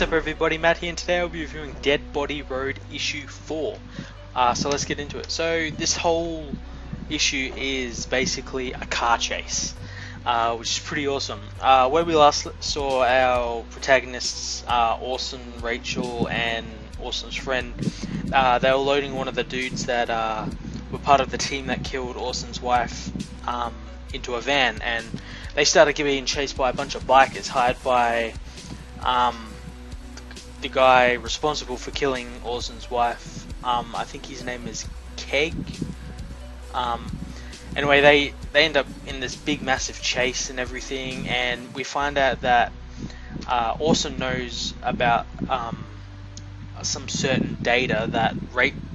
up everybody, Matt here, and today I'll be reviewing Dead Body Road issue 4. So let's get into it. So this whole issue is basically a car chase, which is pretty awesome. Where we last saw our protagonists, Orson, Rachel, and Orson's friend, they were loading one of the dudes that were part of the team that killed Orson's wife into a van, and they started getting chased by a bunch of bikers hired by the guy responsible for killing Orson's wife. I think his name is Keg. Anyway, they end up in this big massive chase and everything, and we find out that Orson knows about some certain data that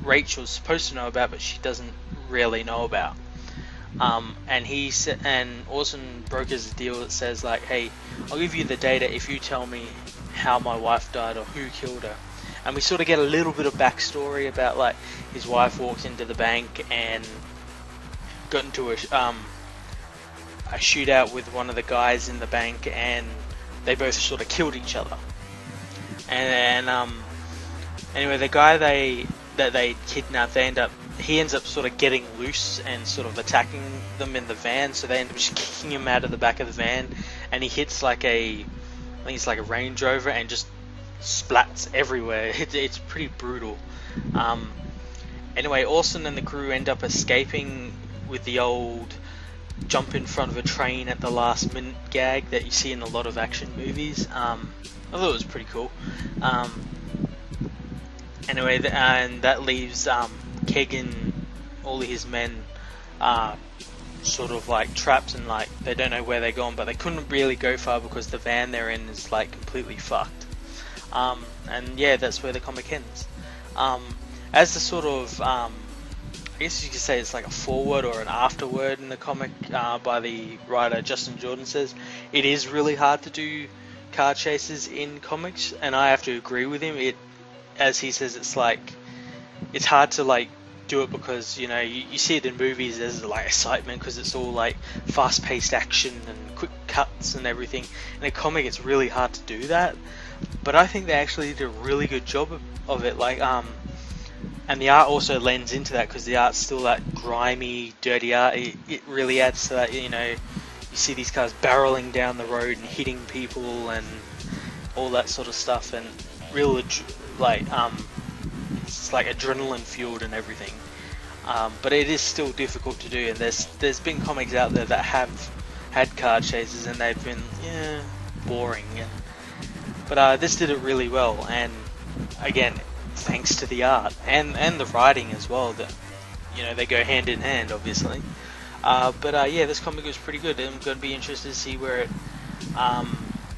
Rachel's supposed to know about, but she doesn't really know about. And Orson brokers a deal that says, like, hey, I'll give you the data if you tell me how my wife died or who killed her. And we sort of get a little bit of backstory about, like, his wife walked into the bank and got into a shootout with one of the guys in the bank, and they both sort of killed each other. And anyway, the guy that they kidnapped, he ends up sort of getting loose and sort of attacking them in the van, so they end up just kicking him out of the back of the van, and he hits like I think it's like a Range Rover, and just splats everywhere. It's pretty brutal. Anyway, Orson and the crew end up escaping with the old jump in front of a train at the last minute gag that you see in a lot of action movies. I thought it was pretty cool. Anyway, and that leaves Keg and all of his men sort of like trapped, and like they don't know where they're going, but they couldn't really go far because the van they're in is like completely fucked. And yeah, that's where the comic ends. As the sort of I guess you could say it's like a foreword or an afterword in the comic by the writer Justin Jordan says, it is really hard to do car chases in comics, and I have to agree with him. As he says, it's hard to like do it because, you know, you see it in movies as like excitement because it's all like fast-paced action and quick cuts and everything. In a comic, it's really hard to do that, but I think they actually did a really good job of it. Like, and the art also lends into that because the art's still that grimy, dirty art. It really adds to that. You know, you see these cars barreling down the road and hitting people and all that sort of stuff, and real like it's like adrenaline fueled and everything. But it is still difficult to do, and there's been comics out there that have had car chases and they've been boring. But this did it really well, and again, thanks to the art and the writing as well. That, you know, they go hand in hand, obviously. But yeah, this comic was pretty good. I'm going to be interested to see where it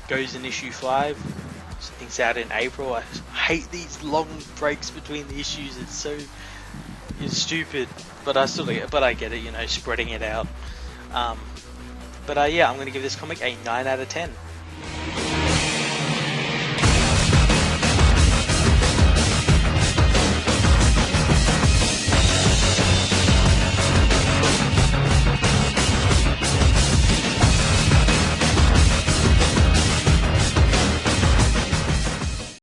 goes in issue 5. So things out in April. I hate these long breaks between the issues. It's stupid, but I get it. You know, spreading it out. But yeah, I'm going to give this comic a 9 out of 10.